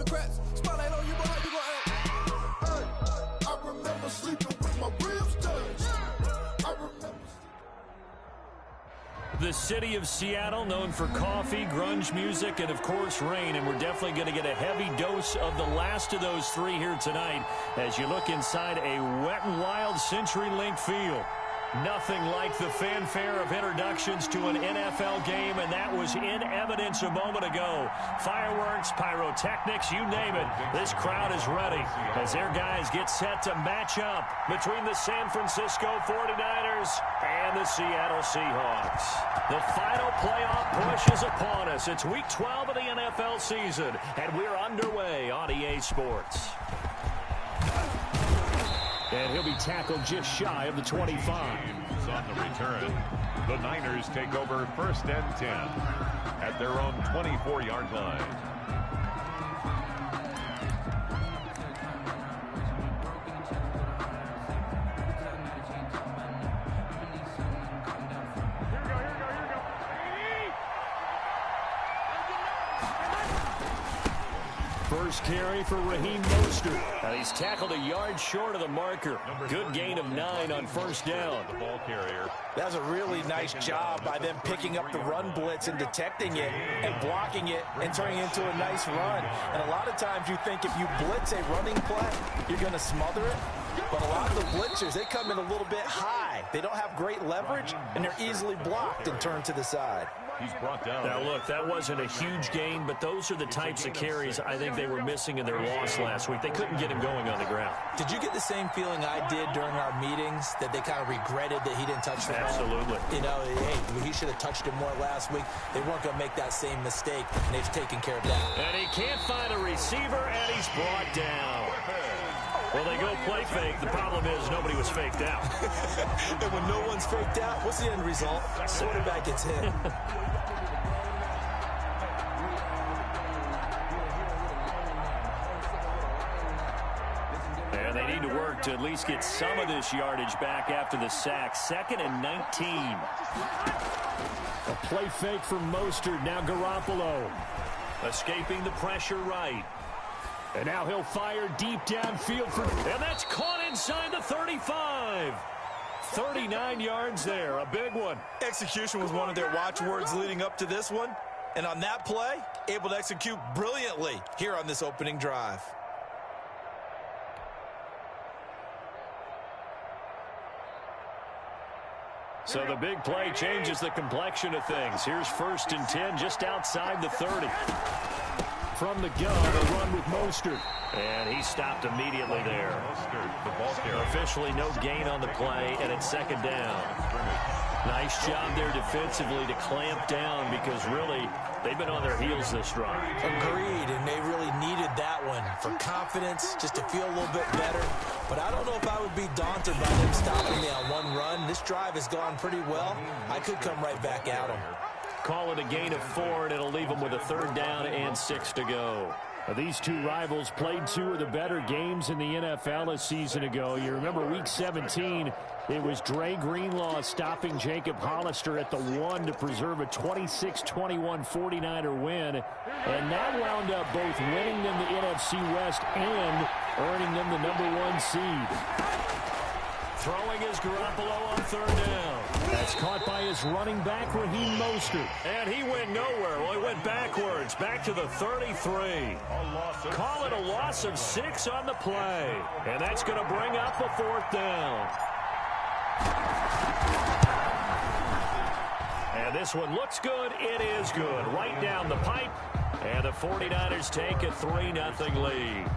cracks. Spotlight on you, boy, how you gon' act? Hey, I remember sleeping with my ribs touched. I remember. The city of Seattle, known for coffee, grunge music, and, of course, rain. And we're definitely going to get a heavy dose of the last of those three here tonight as you look inside a Wet n Wild CenturyLink field. Nothing like the fanfare of introductions to an NFL game, and that was in evidence a moment ago. Fireworks, pyrotechnics, you name it. This crowd is ready as their guys get set to match up between the San Francisco 49ers and the Seattle Seahawks. The final playoff push is upon us. It's Week 12 of the NFL season, and we're underway on EA Sports. And he'll be tackled just shy of the 25. On the return, the Niners take over 1st and 10 at their own 24-yard line. First carry for Raheem Mostert. And he's tackled a yard short of the marker. Good gain of 9 on first down. The ball carrier. That's a really nice job by them picking up the run blitz and detecting it and blocking it and turning it into a nice run. And a lot of times you think if you blitz a running play, you're going to smother it. But a lot of the blitzers, they come in a little bit high. They don't have great leverage, and they're easily blocked and turned to the side. He's brought down. Now, look, that wasn't a huge gain, but those are the types of carries I think they were missing in their loss last week. They couldn't get him going on the ground. Did you get the same feeling I did during our meetings, that they kind of regretted that he didn't touch the ball? Absolutely. You know, hey, he should have touched it more last week. They weren't going to make that same mistake, and they've taken care of that. And he can't find a receiver, and he's brought down. Well, they go play fake. The problem is nobody was faked out. And when no one's faked out, what's the end result? Quarterback gets hit. And they need to work to at least get some of this yardage back after the sack. 2nd and 19. A play fake from Mostert. Now Garoppolo. Escaping the pressure right. And now he'll fire deep downfield for... And that's caught inside the 35. 39 yards there. A big one. Execution was one of their watchwords leading up to this one. And on that play, able to execute brilliantly here on this opening drive. So the big play changes the complexion of things. Here's 1st and 10 just outside the 30. From the gun, a run with Mostert. And he stopped immediately there. Mostert, the ball carrier. Officially no gain on the play, and it's 2nd down. Nice job there defensively to clamp down because really they've been on their heels this drive. Agreed, and they really needed that one for confidence, just to feel a little bit better. But I don't know if I would be daunted by them stopping me on one run. This drive has gone pretty well. I could come right back at them. Call it a gain of 4, and it'll leave them with a 3rd down and 6 to go. These two rivals played 2 of the better games in the NFL a season ago. You remember Week 17, it was Dre Greenlaw stopping Jacob Hollister at the 1 to preserve a 26-21 49er win. And that wound up both winning them the NFC West and earning them the #1 seed. Throwing is Garoppolo on 3rd down. That's caught by his running back, Raheem Mostert. And he went nowhere. Well, he went backwards, back to the 33. Call it a loss of 6 on the play. And that's going to bring up a 4th down. And this one looks good. It is good. Right down the pipe. And the 49ers take a 3-0 lead.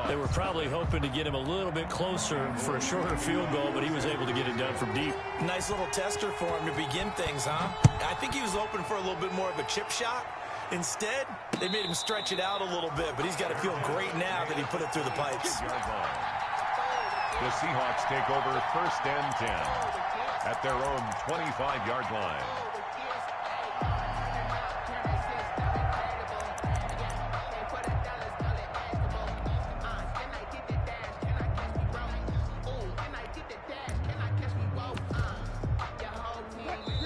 They were probably hoping to get him a little bit closer for a shorter field goal, but he was able to get it done from deep. Nice little tester for him to begin things, huh? I think he was open for a little bit more of a chip shot. Instead, they made him stretch it out a little bit, but he's got to feel great now that he put it through the pipes. The Seahawks take over 1st and 10 at their own 25-yard line.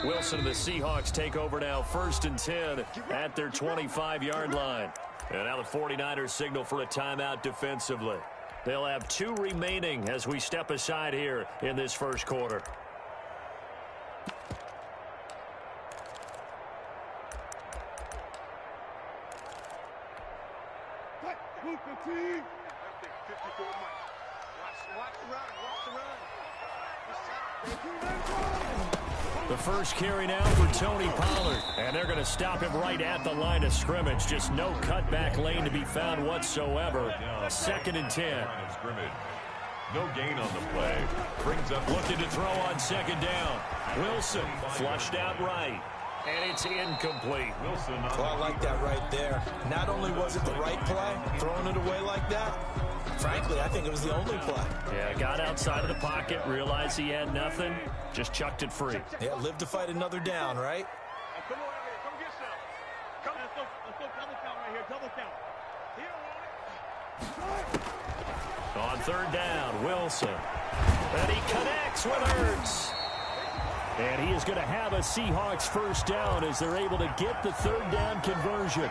Wilson and the Seahawks take over now 1st and 10 at their 25-yard line. And now the 49ers signal for a timeout defensively. They'll have 2 remaining as we step aside here in this first quarter. The first carry now for Tony Pollard. And they're going to stop him right at the line of scrimmage. Just no cutback lane to be found whatsoever. 2nd and 10. No gain on the play. Brings up looking to throw on 2nd down. Wilson flushed out right. And it's incomplete. Wilson. Well, I like that right there. Not only was it the right play, throwing it away like that, frankly, I think it was the only play. Yeah, got outside of the pocket, realized he had nothing, just chucked it free. Yeah, live to fight another down, right? Come on, come get some. Come, let's go double count right here, double count. Here, on 3rd down, Wilson. And he connects with Hurts. And he is going to have a Seahawks first down as they're able to get the 3rd down conversion.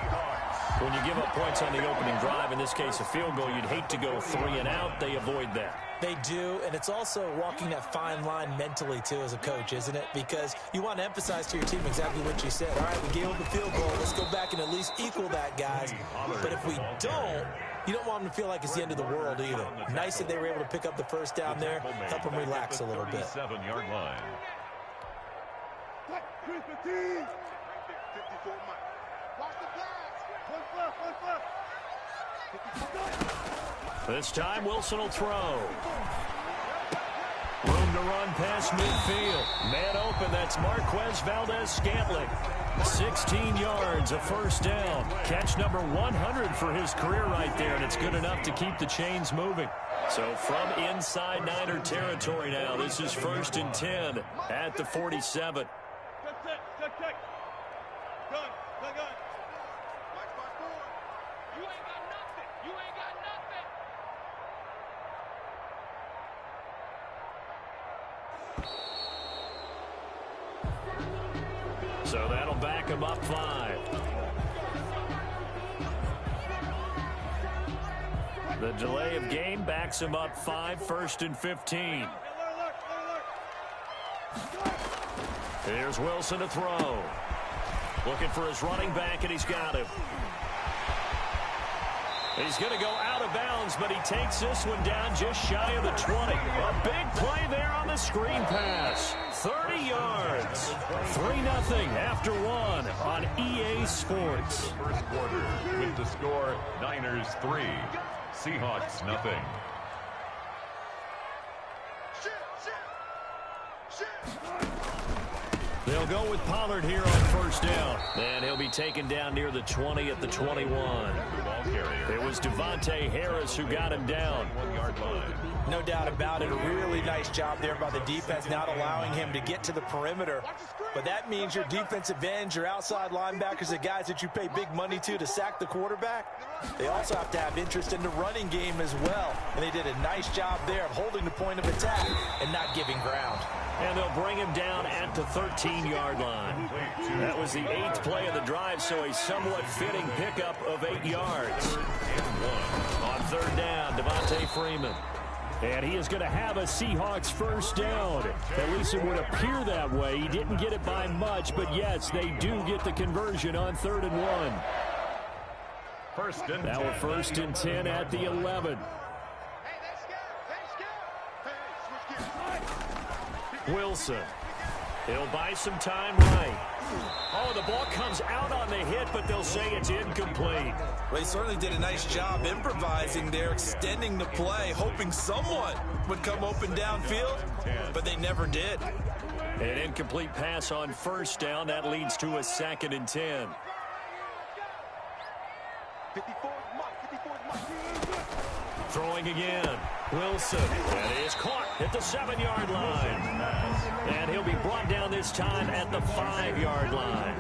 When you give up points on the opening drive, in this case a field goal, you'd hate to go 3 and out. They avoid that. They do, and it's also walking that fine line mentally, too, as a coach, isn't it? Because you want to emphasize to your team exactly what you said. All right, we gave up a field goal. Let's go back and at least equal that, guys. But if we don't, you don't want them to feel like it's the end of the world either. Nice that they were able to pick up the first down there, help them relax a little bit. 7-yard line. This time Wilson will throw. Room to run past midfield. Man open, that's Marquez Valdez-Scantling. 16 yards, a first down. Catch number 100 for his career right there, and it's good enough to keep the chains moving. So from inside Niner territory now, this is 1st and 10 at the 47. check. Gun. You ain't got nothing. So that'll back him up 5. The delay of game backs him up 5, 1st and 15. Here's Wilson to throw. Looking for his running back, and he's got him. He's going to go out of bounds, but he takes this one down just shy of the 20. A big play there on the screen pass. 30 yards. 3-0 after 1 on EA Sports. First quarter with the score Niners 3, Seahawks nothing. They'll go with Pollard here on first down. And he'll be taken down near the 20 at the 21. It was Devontae Harris who got him down. 1-yard line. No doubt about it. A really nice job there by the defense, not allowing him to get to the perimeter. But that means your defensive ends, your outside linebackers, the guys that you pay big money to sack the quarterback, they also have to have interest in the running game as well. And they did a nice job there of holding the point of attack and not giving ground. And they'll bring him down at the 13-yard line. That was the 8th play of the drive, so a somewhat fitting pickup of 8 yards. On 3rd down, Devontae Freeman. And he is going to have a Seahawks first down. At least it would appear that way. He didn't get it by much, but yes, they do get the conversion on 3rd and 1. Now a 1st and 10 at the 11. Wilson. He'll buy some time right. Oh, the ball comes out on the hit, but they'll say it's incomplete. Well, he certainly did a nice job improvising there, extending the play, hoping someone would come open downfield, but they never did. An incomplete pass on first down. That leads to a 2nd and 10. Throwing again. Wilson. And is caught at the 7-yard line. And he'll be brought down this time at the 5-yard line.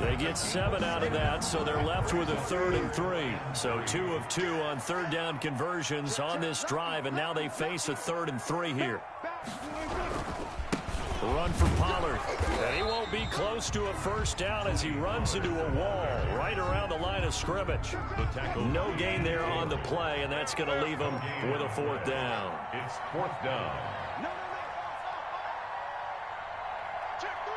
They get 7 out of that, so they're left with a 3rd and 3. So 2 of 2 on 3rd down conversions on this drive, and now they face a 3rd and 3 here. Run for Pollard. And he won't be close to a first down as he runs into a wall right around the line of scrimmage. No gain there on the play, and that's going to leave him with a fourth down. It's fourth down. Check three.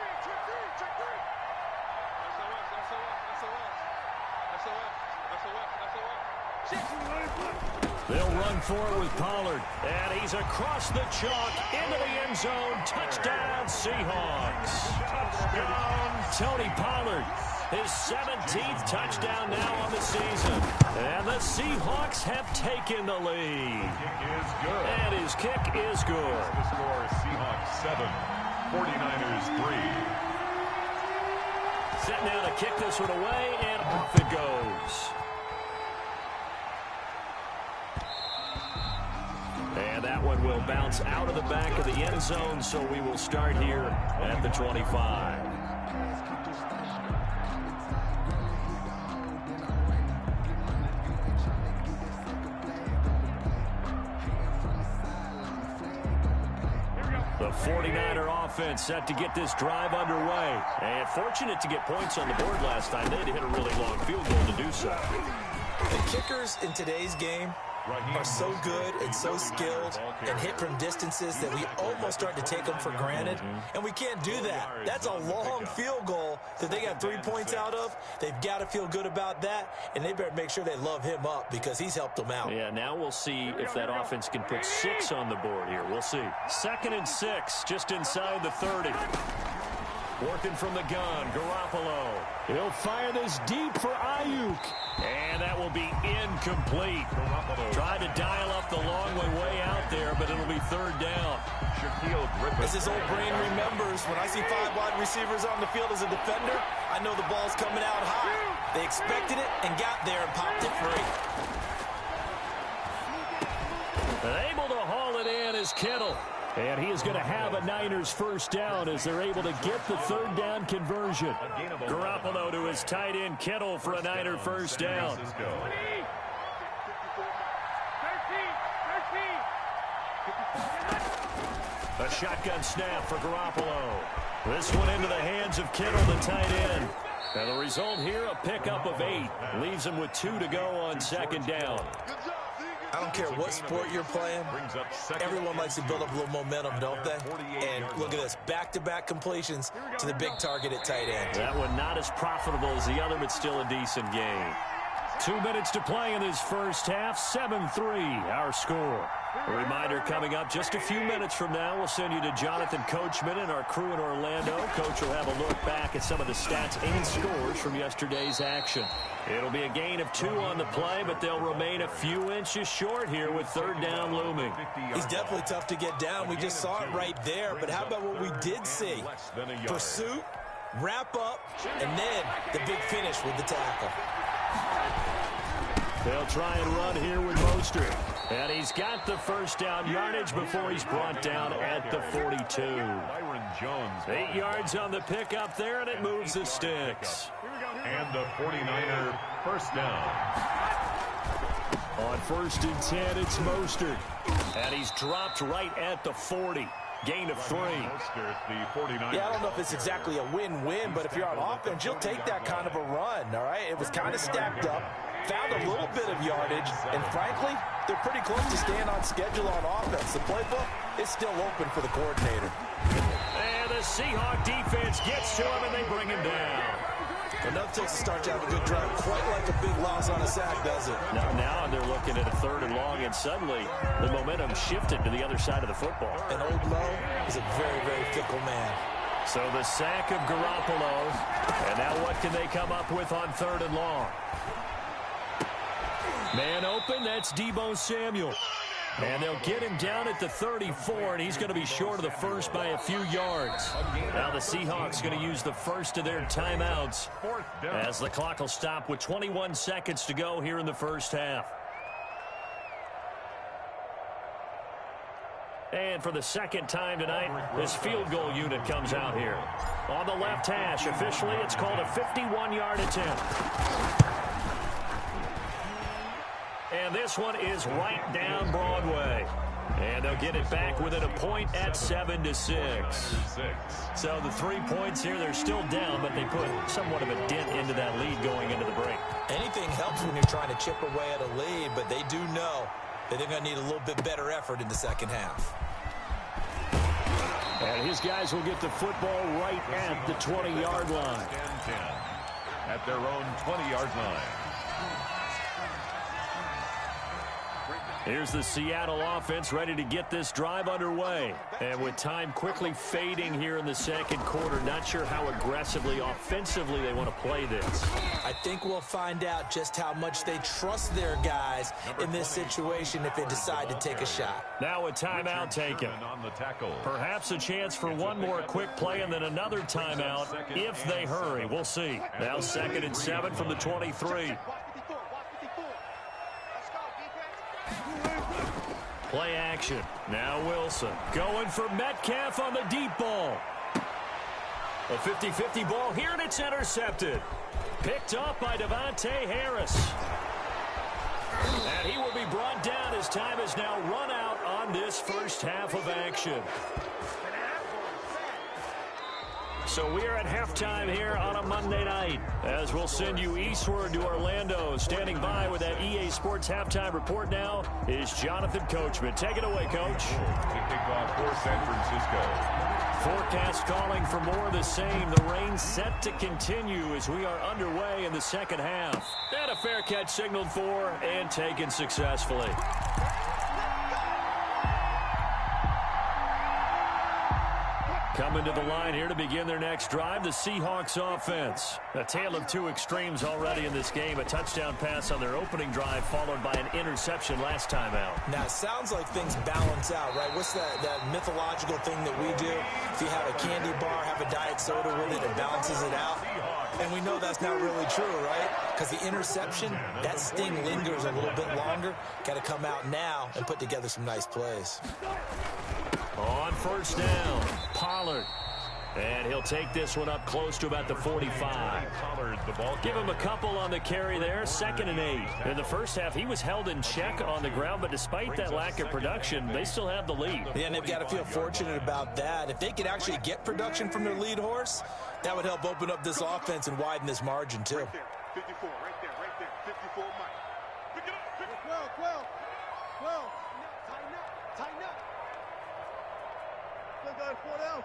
They'll run for it with Pollard. And he's across the chalk into the end zone. Touchdown, Seahawks. Touchdown, Tony Pollard. His 17th touchdown now on the season. And the Seahawks have taken the lead. Kick is good. And his kick is good. The score, Seahawks 7, 49ers 3. Set now to kick this one away, and off it goes. And that one will bounce out of the back of the end zone, so we will start here at the 25. The 49er offense set to get this drive underway. And fortunate to get points on the board last time. They had to hit a really long field goal to do so. The kickers in today's game are so good and so skilled and hit from distances that we almost start to take them for granted. And we can't do that. That's a long field goal that they got 3 points out of. They've got to feel good about that, and they better make sure they love him up because he's helped them out. Yeah, now we'll see if that offense can put 6 on the board here. We'll see. 2nd and 6, just inside the 30. Working from the gun, Garoppolo. He'll fire this deep for Ayuk. And that will be incomplete. Tried to dial up the long way out there, but it'll be 3rd down. As his old brain remembers, when I see 5 wide receivers on the field as a defender, I know the ball's coming out high. They expected it and got there and popped it free. And able to haul it in is Kittle. And he is going to have a Niners first down as they're able to get the 3rd down conversion. Garoppolo to his tight end Kittle for a Niner first down. A shotgun snap for Garoppolo. This one into the hands of Kittle, the tight end. And the result here, a pickup of 8. Leaves him with 2 to go on 2nd down. I don't care what sport you're playing, everyone likes to build up a little momentum, don't they? And look at this, back-to-back completions to the big target at tight end. That one not as profitable as the other, but still a decent game. 2 minutes to play in this first half, 7-3, our score. A reminder coming up just a few minutes from now, we'll send you to Jonathan Coachman and our crew in Orlando. Coach will have a look back at some of the stats and scores from yesterday's action. It'll be a gain of 2 on the play, but they'll remain a few inches short here with 3rd down looming. He's definitely tough to get down. We just saw it right there, but how about what we did see? Pursuit, wrap up, and then the big finish with the tackle. They'll try and run here with Mostert. And he's got the first down yardage before he's brought down at the 42. 8 yards on the pickup there, and it moves the sticks. And the 49er first down. On 1st and 10, it's Mostert. And he's dropped right at the 40. Gain of 3. Yeah, I don't know if it's exactly a win-win, but if you're on offense, you'll take that kind of a run, all right? It was kind of stacked up, found a little bit of yardage, and frankly, they're pretty close to staying on schedule on offense. The playbook is still open for the coordinator. And the Seahawk defense gets to him, and they bring him down. Enough takes to start to have a good drive, quite like a big loss on a sack, does it? Now they're looking at a 3rd and long, and suddenly the momentum shifted to the other side of the football. And old Mo is a very, very fickle man. So the sack of Garoppolo, and now what can they come up with on 3rd and long? Man open, that's Deebo Samuel. And they'll get him down at the 34, and he's going to be short of the first by a few yards. Now the Seahawks going to use the first of their timeouts as the clock will stop with 21 seconds to go here in the first half. And for the 2nd time tonight, this field goal unit comes out here. On the left hash, officially it's called a 51-yard attempt. And this one is right down Broadway. And they'll get it back within a point at 7-6. So the 3 points here, they're still down, but they put somewhat of a dent into that lead going into the break. Anything helps when you're trying to chip away at a lead, but they do know that they're going to need a little bit better effort in the second half. And his guys will get the football right at the 20-yard line. At their own 20-yard line. Here's the Seattle offense ready to get this drive underway. And with time quickly fading here in the second quarter, not sure how aggressively, offensively they want to play this. I think we'll find out just how much they trust their guys in this situation if they decide to take a shot. Now a timeout taken. On the tackle. Perhaps a chance for one more quick play and then another timeout if they hurry. We'll see. Now 2nd and 7 from the 23. Play action. Now Wilson going for Metcalf on the deep ball. A 50-50 ball here, and it's intercepted. Picked up by Devontae Harris. And he will be brought down as time has now run out on this first half of action. So we are at halftime here on a Monday night as we'll send you eastward to Orlando. Standing by with that EA Sports halftime report now is Jonathan Coachman. Take it away, Coach. To kick off for San Francisco. Forecast calling for more of the same. The rain set to continue as we are underway in the second half. And a fair catch signaled for and taken successfully. Coming to the line here to begin their next drive, the Seahawks offense. A tale of two extremes already in this game. A touchdown pass on their opening drive followed by an interception last time out. Now, it sounds like things balance out, right? What's that mythological thing that we do? If you have a candy bar, have a diet soda with it, it balances it out. And we know that's not really true, right? Because the interception, that sting lingers a little bit longer. Got to come out now and put together some nice plays. On first down, Pollard. And he'll take this one up close to about the 45. Give him a couple on the carry there, 2nd and 8. In the first half, he was held in check on the ground, but despite that lack of production, they still have the lead. Yeah, and they've got to feel fortunate about that. If they could actually get production from their lead horse, that would help open up this offense and widen this margin, too. 54, right there, 54, Mike. Pick it up, pick it up. 12. Tighten up. Good, 4 down.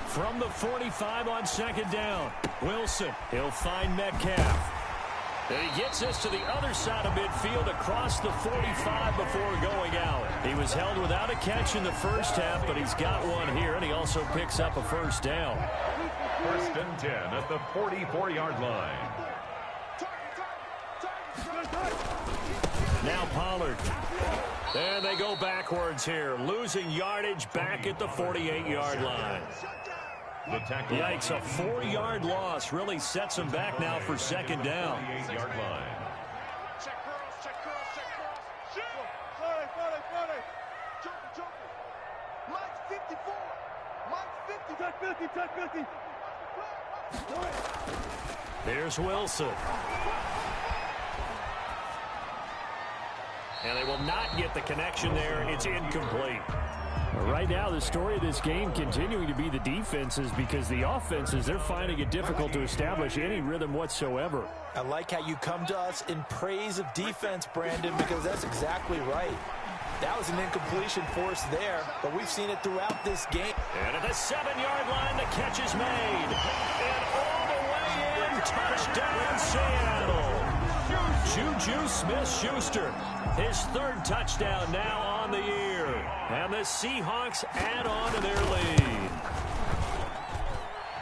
From the 45 on 2nd down, Wilson. He'll find Metcalf. And he gets us to the other side of midfield across the 45 before going out. He was held without a catch in the first half, but he's got one here, and he also picks up a first down. 1st and 10 at the 44-yard line. Now Pollard. And they go backwards here, losing yardage back at the 48-yard line. Yikes, a 4-yard loss really sets them back now for 2nd down. 48-yard line. Check cross. Jump. Mike's 54. Mike's 50. Touch 50. There's Wilson. And they will not get the connection there. It's incomplete. Right now, the story of this game continuing to be the defenses, because the offenses, they're finding it difficult to establish any rhythm whatsoever. I like how you come to us in praise of defense, Brandon, because that's exactly right. That was an incompletion for us there, but we've seen it throughout this game. And at the 7-yard line, the catch is made. And all the way in, touchdown Seattle. Juju Smith-Schuster, his 3rd touchdown now on the year. And the Seahawks add on to their lead.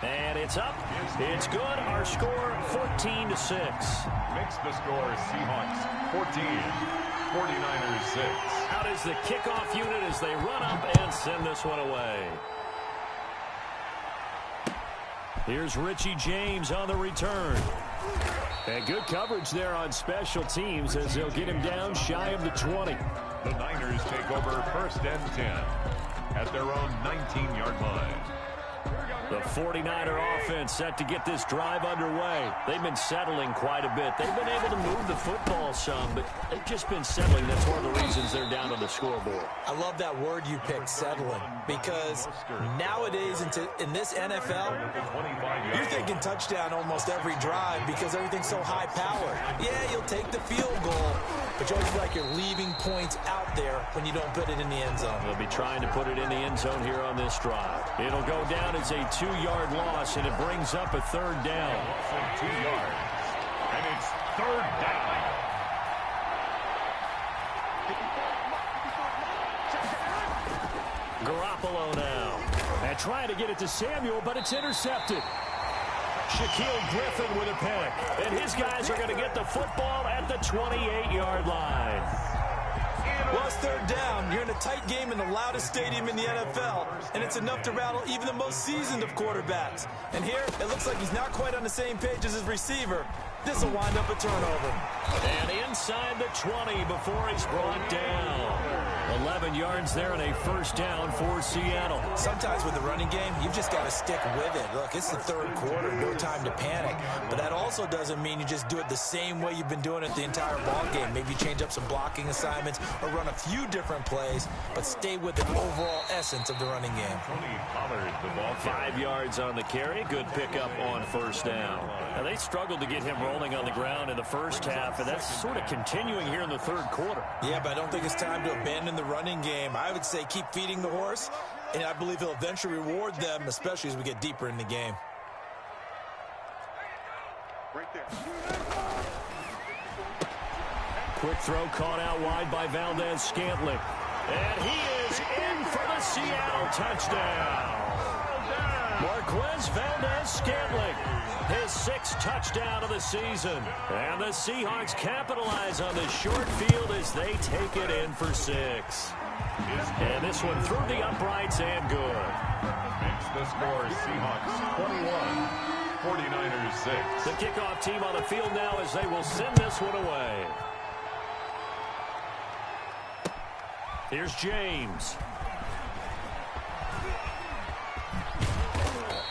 And it's up. It's good. Our score, 14-6. Makes the score Seahawks 14, 49ers 6. Out is the kickoff unit as they run up and send this one away. Here's Richie James on the return. And good coverage there on special teams as they'll get him down shy of the 20. The Niners take over 1st and 10 at their own 19-yard line. The 49er offense set to get this drive underway. They've been settling quite a bit. They've been able to move the football some, but they've just been settling. That's one of the reasons they're down on the scoreboard. I love that word you picked, settling, because nowadays in this NFL, you're thinking touchdown almost every drive because everything's so high-powered. Yeah, you'll take the field goal, but you always feel like you're leaving points out there when you don't put it in the end zone. They'll be trying to put it in the end zone here on this drive. It'll go down as a 2-yard loss, and it brings up a third down. 2 yards, and it's third down. Garoppolo now. And trying to get it to Samuel, but it's intercepted. Shaquille Griffin with a pick. And his guys are going to get the football at the 28-yard line. Well, it's third down. You're in a tight game in the loudest stadium in the NFL, and it's enough to rattle even the most seasoned of quarterbacks. And here, it looks like he's not quite on the same page as his receiver. This will wind up a turnover. And inside the 20 before he's brought down. 11 yards there and a first down for Seattle. Sometimes with the running game, you've just got to stick with it. Look, it's the third quarter, no time to panic. But that also doesn't mean you just do it the same way you've been doing it the entire ball game. Maybe change up some blocking assignments or run a few different plays, but stay with the overall essence of the running game. 5 yards on the carry. Good pickup on first down. Now, they struggled to get him rolling on the ground in the first half, and that's sort of continuing here in the third quarter. Yeah, but I don't think it's time to abandon the running game. I would say keep feeding the horse, and I believe he'll eventually reward them, especially as we get deeper in the game. Right there. Quick throw caught out wide by Valdez-Scantling. And he is in for the Seattle touchdown. Marquez Valdez-Scantling, his 6th touchdown of the season. And the Seahawks capitalize on the short field as they take it in for 6. And this one through the uprights and good. Makes the score Seahawks 21, 49ers 6. The kickoff team on the field now as they will send this one away. Here's James.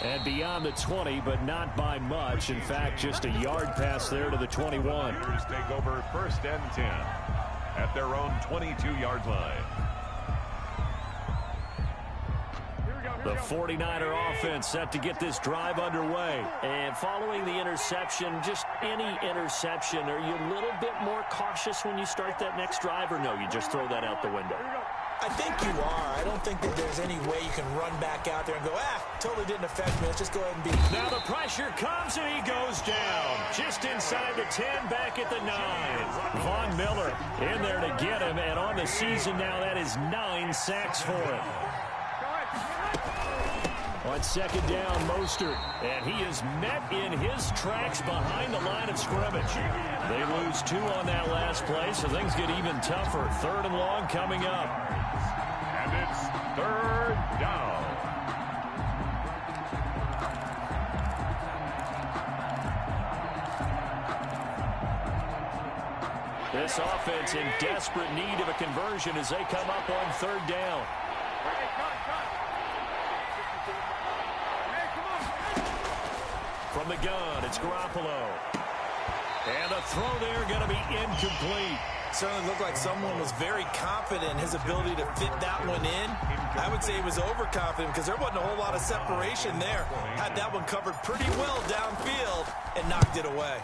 And beyond the 20, but not by much. In fact, just a yard pass there to the 21. Tigers take over first and 10 at their own 22-yard line. The 49er offense set to get this drive underway. And following the interception, just any interception, are you a little bit more cautious when you start that next drive, or no, you just throw that out the window? I think you are. I don't think that there's any way you can run back out there and go, totally didn't affect me. Let's just go ahead and beat it. Now the pressure comes and he goes down. Just inside the 10, back at the 9. Von Miller in there to get him, and on the season now, that is 9 sacks for him. On second down, Mostert, and he is met in his tracks behind the line of scrimmage. They lose 2 on that last play, so things get even tougher. Third and long coming up. And it's third down. This offense in desperate need of a conversion as they come up on third down. From the gun, it's Garoppolo. And the throw there going to be incomplete. Certainly looked like someone was very confident in his ability to fit that one in. I would say he was overconfident because there wasn't a whole lot of separation there. Had that one covered pretty well downfield and knocked it away.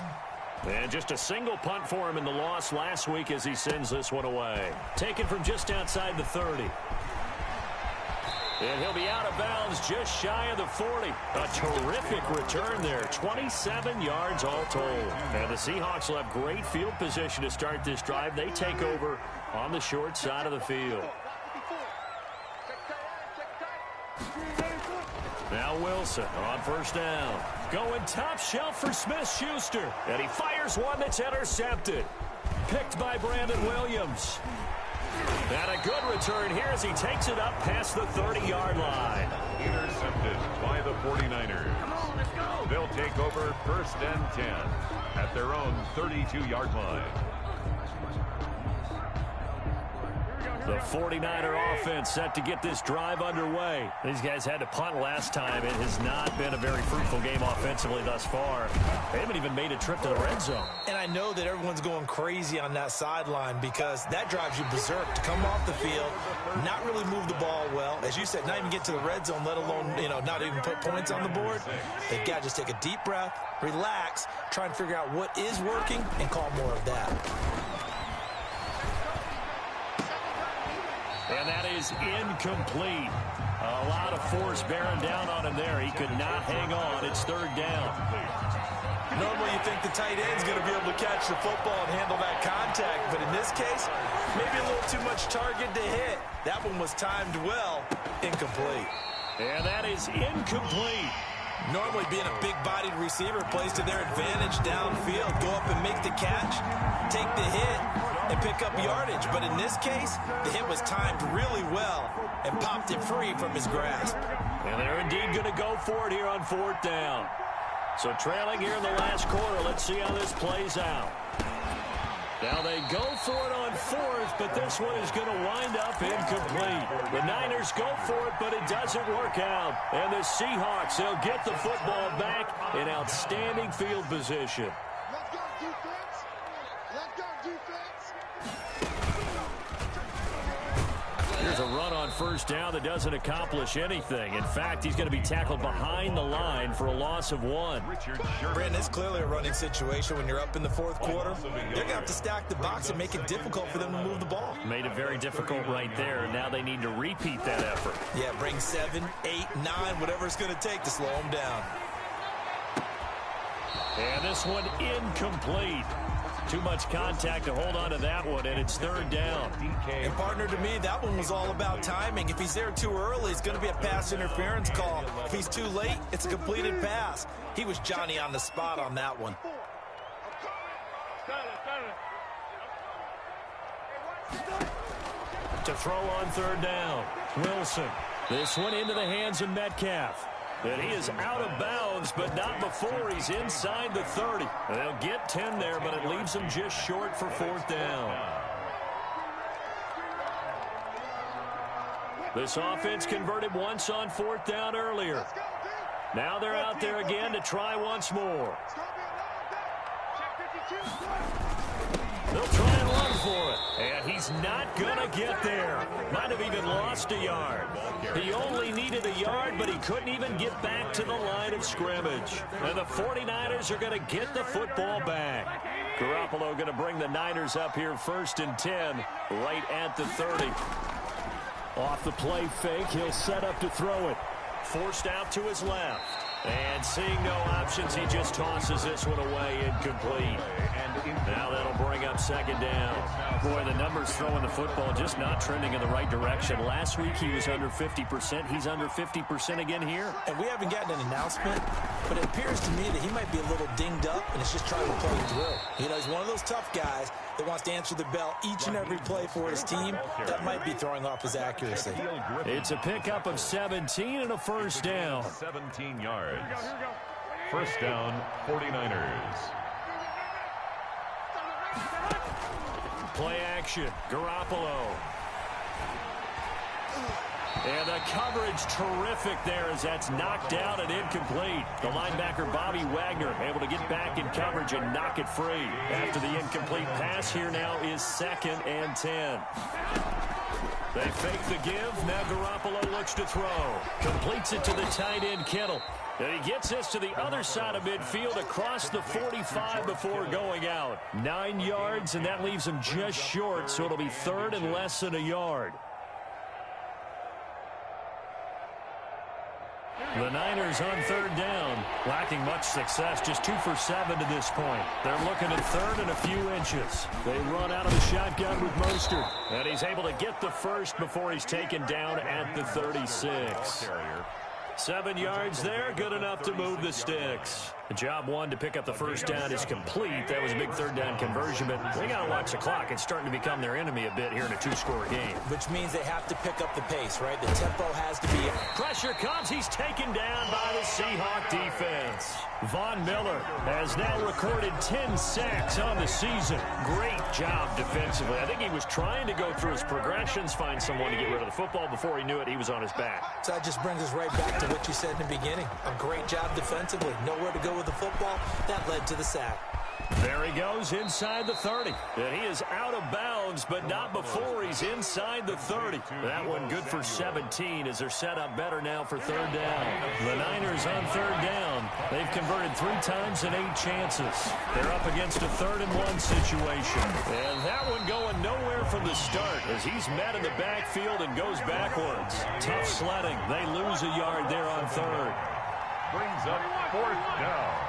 And just a single punt for him in the loss last week as he sends this one away. Taken from just outside the 30. And he'll be out of bounds just shy of the 40. A terrific return there. 27 yards all told. And the Seahawks will have great field position to start this drive. They take over on the short side of the field. Now Wilson on first down. Going top shelf for Smith-Schuster. And he fires one that's intercepted. Picked by Brandon Williams. And a good return here as he takes it up past the 30-yard line. Intercepted by the 49ers. They'll take over first and 10 at their own 32-yard line. The 49er offense set to get this drive underway. These guys had to punt last time. It has not been a very fruitful game offensively thus far. They haven't even made a trip to the red zone. And I know that everyone's going crazy on that sideline because that drives you berserk to come off the field, not really move the ball well. As you said, not even get to the red zone, let alone, not even put points on the board. They've got to just take a deep breath, relax, try and figure out what is working, and call more of that. And that is incomplete. A lot of force bearing down on him there. He could not hang on. It's third down. Normally you think the tight end's going to be able to catch the football and handle that contact, but in this case, maybe a little too much target to hit. That one was timed well. Incomplete. And that is incomplete. Normally being a big-bodied receiver plays to their advantage downfield. Go up and make the catch, take the hit, and pick up yardage. But in this case, the hit was timed really well and popped it free from his grasp. And they're indeed going to go for it here on fourth down. So trailing here in the last quarter, let's see how this plays out. Now they go for it on fourth, but this one is going to wind up incomplete. The Niners go for it, but it doesn't work out. And the Seahawks, they'll get the football back in outstanding field position. Let's go, defense. Let's go, defense. Here's a run on first down that doesn't accomplish anything. In fact, he's going to be tackled behind the line for a loss of 1. Brandon, it's clearly a running situation when you're up in the fourth quarter. They're going to have to stack the box and make it difficult for them to move the ball. Made it very difficult right there. Now they need to repeat that effort. Yeah, bring 7, 8, 9, whatever it's going to take to slow them down. And this one incomplete. Too much contact to hold on to that one, and it's third down. And partner, to me, that one was all about timing. If he's there too early, it's going to be a pass interference call. If he's too late, it's a completed pass. He was Johnny on the spot on that one. To throw on third down, Wilson. This one into the hands of Metcalf. And he is out of bounds, but not before he's inside the 30. They'll get 10 there, but it leaves them just short for fourth down. This offense converted once on fourth down earlier. Now they're out there again to try once more. They'll try and run for it. And he's not going to get there. Might have even lost a yard. He only needed a yard, but he couldn't even get back to the line of scrimmage. And the 49ers are going to get the football back. Garoppolo going to bring the Niners up here first and 10, right at the 30. Off the play fake, he'll set up to throw it. Forced out to his left. And seeing no options, he just tosses this one away, incomplete. Now that'll bring up second down. Boy, the numbers throwing the football just not trending in the right direction. Last week he was under 50%. He's under 50% again here. And we haven't gotten an announcement, but it appears to me that he might be a little dinged up and is just trying to play through. He's one of those tough guys that wants to answer the bell each and every play for his team. That might be throwing off his accuracy. It's a pickup of 17 and a first down. 17 yards. First down, 49ers. Play action, Garoppolo. And the coverage terrific there as that's knocked out and incomplete. The linebacker, Bobby Wagner, able to get back in coverage and knock it free. After the incomplete pass, here now is second and 10. They fake the give. Now Garoppolo looks to throw. Completes it to the tight end, Kittle. And he gets this to the other side of midfield across the 45 before going out. 9 yards, and that leaves him just short, so it'll be third and less than a yard. The Niners on third down, lacking much success, just 2 for 7 to this point. They're looking at third and a few inches. They run out of the shotgun with Mostert, and he's able to get the first before he's taken down at the 36. 7 yards there, good enough to move the sticks. The job one to pick up the first down is complete. That was a big third down conversion, but they got to watch the clock. It's starting to become their enemy a bit here in a two-score game. Which means they have to pick up the pace, right? The tempo has to be up. Pressure comes. He's taken down by the Seahawk defense. Von Miller has now recorded 10 sacks on the season. Great job defensively. I think he was trying to go through his progressions, find someone to get rid of the football. Before he knew it, he was on his back. So that just brings us right back to what you said in the beginning. A great job defensively. Nowhere to go with the football. That led to the sack. There he goes inside the 30. And he is out of bounds, but not before he's inside the 30. That one good for 17 as they're set up better now for third down. The Niners on third down. They've converted 3 times in 8 chances. They're up against a 3rd-and-1 situation. And that one going nowhere from the start as he's met in the backfield and goes backwards. Tough sledding. They lose a yard there on third. Brings up 4th down.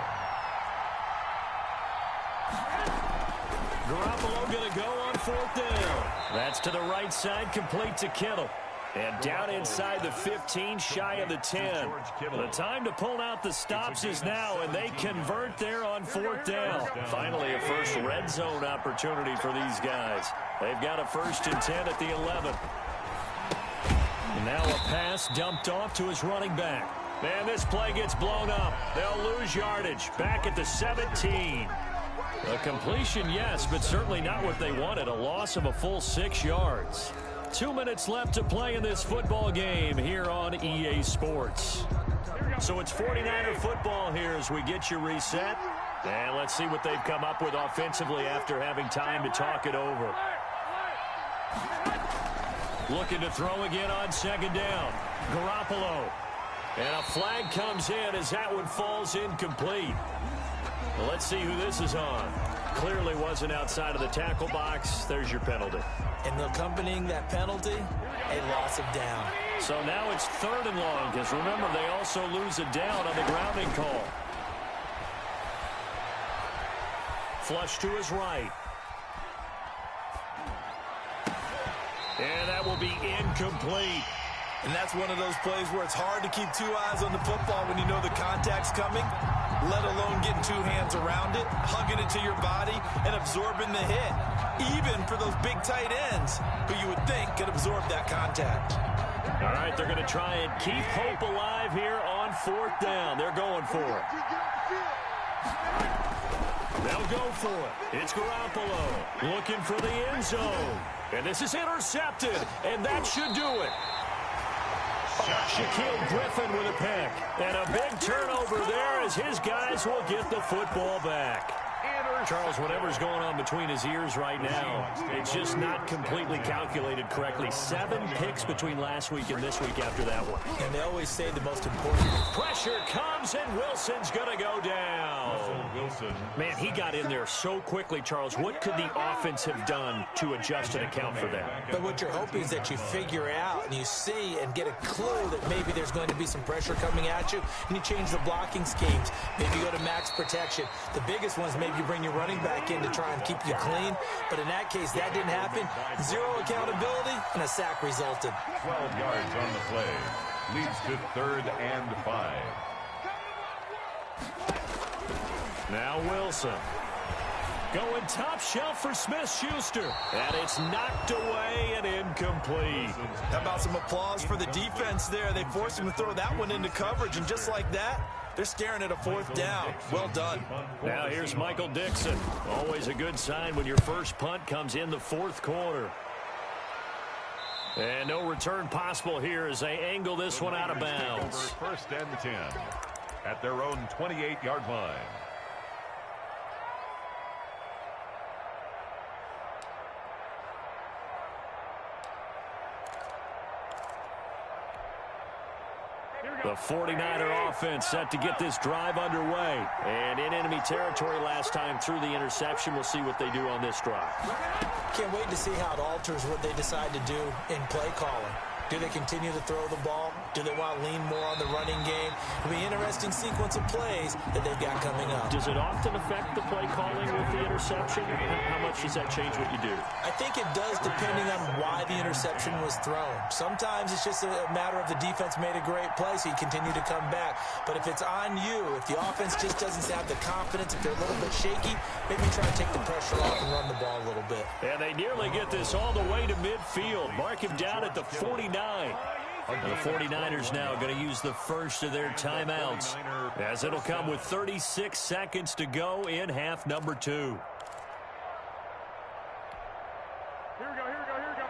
Garoppolo going to go on 4th down. That's to the right side, complete to Kittle. And down inside the 15, shy of the 10. The time to pull out the stops is now, and they convert there on 4th down. Finally, a first red zone opportunity for these guys. They've got a 1st and 10 at the 11. And now a pass dumped off to his running back. And this play gets blown up. They'll lose yardage. Back at the 17. A completion, yes, but certainly not what they wanted. A loss of a full 6 yards. 2 minutes left to play in this football game here on EA Sports. So it's 49er football here as we get you reset. And let's see what they've come up with offensively after having time to talk it over. Looking to throw again on 2nd down. Garoppolo. And a flag comes in as that one falls incomplete. Well, let's see who this is on. Clearly wasn't outside of the tackle box. There's your penalty. And accompanying that penalty, a loss of down. So now it's 3rd and long, because remember, they also lose a down on the grounding call. Flush to his right. And that will be incomplete. And that's one of those plays where it's hard to keep 2 eyes on the football when you know the contact's coming, let alone getting 2 hands around it, hugging it to your body, and absorbing the hit. Even for those big tight ends who you would think could absorb that contact. All right, they're going to try and keep hope alive here on 4th down. They're going for it. They'll go for it. It's Garoppolo looking for the end zone. And this is intercepted, and that should do it. Shaquille Griffin with a pick. And a big turnover there as his guys will get the football back. Charles, whatever's going on between his ears right now, it's just not completely calculated correctly. 7 picks between last week and this week after that one. And they always say the most important. Pressure comes, and Wilson's going to go down. Wilson. Man, he got in there so quickly, Charles. What could the offense have done to adjust and account for that? But what you're hoping is that you figure out and you see and get a clue that maybe there's going to be some pressure coming at you, and you change the blocking schemes. Maybe you go to max protection. The biggest ones, maybe you bring your running back in to try and keep you clean. But in that case, that didn't happen. 0 accountability, and a sack resulted. 12 yards on the play. Leads to 3rd and 5. Now Wilson. Going top shelf for Smith-Schuster. And it's knocked away and incomplete. How about some applause for the defense there? They forced him to throw that one into coverage, and just like that, they're staring at a 4th down. Well done. Now here's Michael Dixon. Always a good sign when your first punt comes in the 4th quarter. And no return possible here as they angle this one out of bounds. 1st and 10 at their own 28-yard line. The 49er offense set to get this drive underway. And in enemy territory last time through the interception. We'll see what they do on this drive. Can't wait to see how it alters what they decide to do in play calling. Do they continue to throw the ball? Do they want to lean more on the running game? It'll be an interesting sequence of plays that they've got coming up. Does it often affect the play calling with the interception? How much does that change what you do? I think it does, depending on why the interception was thrown. Sometimes it's just a matter of the defense made a great play, so you continue to come back. But if it's on you, if the offense just doesn't have the confidence, if they're a little bit shaky, maybe try to take the pressure off and run the ball a little bit. And they nearly get this all the way to midfield. Mark him down at the 49. And the 49ers now going to use the first of their timeouts, as it'll come with 36 seconds to go in half number 2. Here we go, here we go, here we go.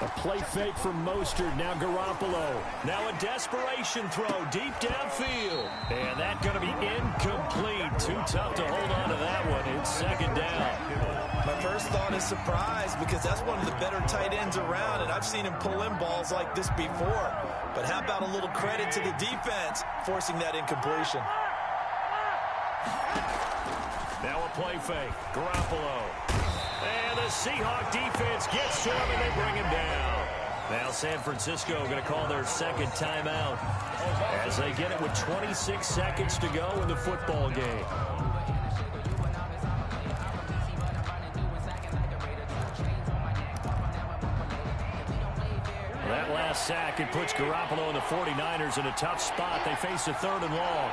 21. A play fake from Mostert. Now Garoppolo. Now a desperation throw deep downfield. And that's going to be incomplete. Too tough to hold on to that one. It's second down. My first thought is surprise, because that's one of the better tight ends around, and I've seen him pull in balls like this before. But how about a little credit to the defense forcing that incompletion? Now a play fake. Garoppolo. And the Seahawk defense gets to him, and they bring him down. Now San Francisco going to call their second timeout as they get it with 26 seconds to go in the football game. That last sack, it puts Garoppolo and the 49ers in a tough spot. They face a 3rd and long.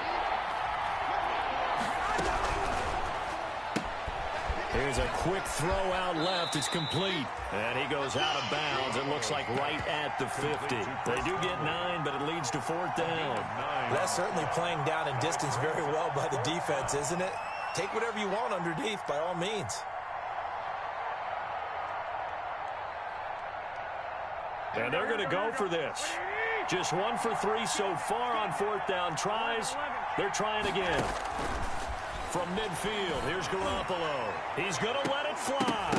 Here's a quick throw out left. It's complete. And he goes out of bounds. It looks like right at the 50. They do get 9, but it leads to 4th down. That's certainly playing down in distance very well by the defense, isn't it? Take whatever you want underneath by all means. And they're going to go for this. Just 1 for 3 so far on 4th down tries. They're trying again. From midfield, here's Garoppolo. He's going to let it fly.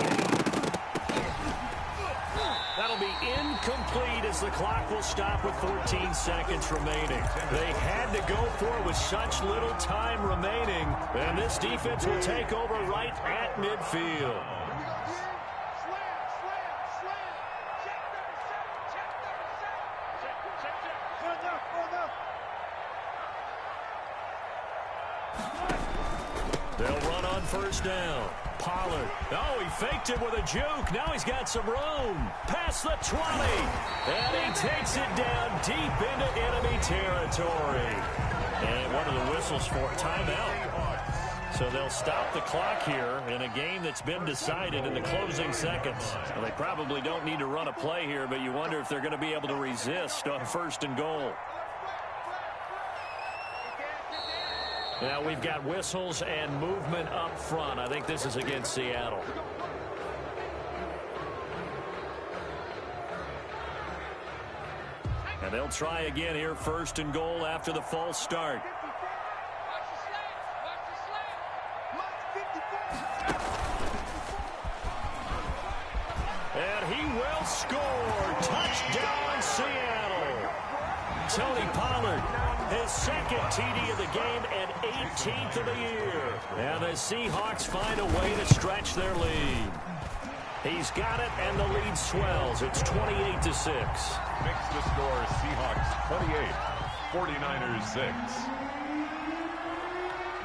That'll be incomplete as the clock will stop with 14 seconds remaining. They had to go for it with such little time remaining. And this defense will take over right at midfield. They'll run on 1st down. Pollard. Oh, he faked it with a juke. Now he's got some room. Past the 20. And he takes it down deep into enemy territory. And one of the whistles for timeout. So they'll stop the clock here in a game that's been decided in the closing seconds. Well, they probably don't need to run a play here, but you wonder if they're going to be able to resist on 1st and goal. Now we've got whistles and movement up front. I think this is against Seattle. And they'll try again here, 1st and goal after the false start. And he will score. Touchdown, Seattle. Tony Pollard, his 2nd TD of the game and 18th of the year. And the Seahawks find a way to stretch their lead. He's got it, and the lead swells. It's 28-6. Makes the score Seahawks 28, 49ers 6.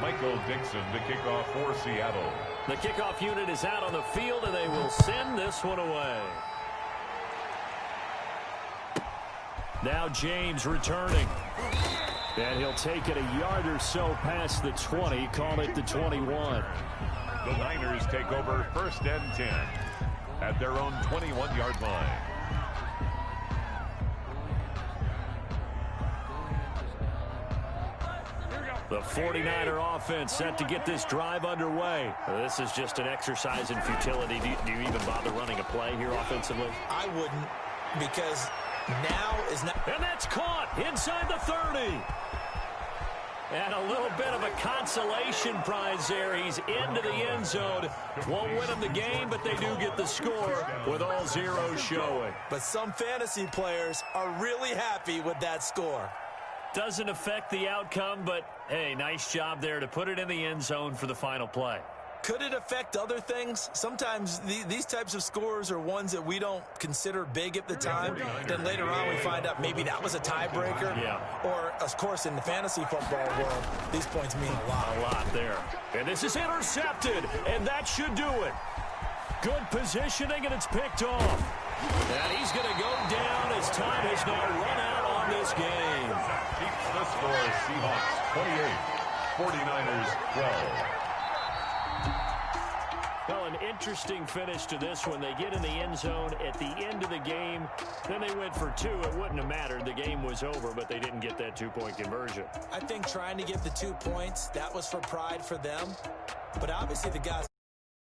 Michael Dixon to kick off for Seattle. The kickoff unit is out on the field, and they will send this one away. Now James returning. And he'll take it a yard or so past the 20, call it the 21. The Niners take over 1st and 10 at their own 21-yard line. The 49er offense set to get this drive underway. This is just an exercise in futility. Do you even bother running a play here offensively? I wouldn't, because now is not. And that's caught inside the 30. And a little bit of a consolation prize there. He's into the end zone. Won't win them the game, but they do get the score with all zeros showing. But some fantasy players are really happy with that score. Doesn't affect the outcome, but, hey, nice job there to put it in the end zone for the final play. Could it affect other things? Sometimes these types of scores are ones that we don't consider big at the time. Then later on we find out maybe that was a tiebreaker. Yeah. Or, of course, in the fantasy football world, these points mean a lot. A lot there. And this is intercepted, and that should do it. Good positioning, and it's picked off. And he's going to go down as time has now run out on this game. Keeps the score. Seahawks 28, 49ers 12. Well, an interesting finish to this one. They get in the end zone at the end of the game. Then they went for 2. It wouldn't have mattered. The game was over, but they didn't get that 2-point conversion. I think trying to get the 2 points, that was for pride for them. But obviously the guys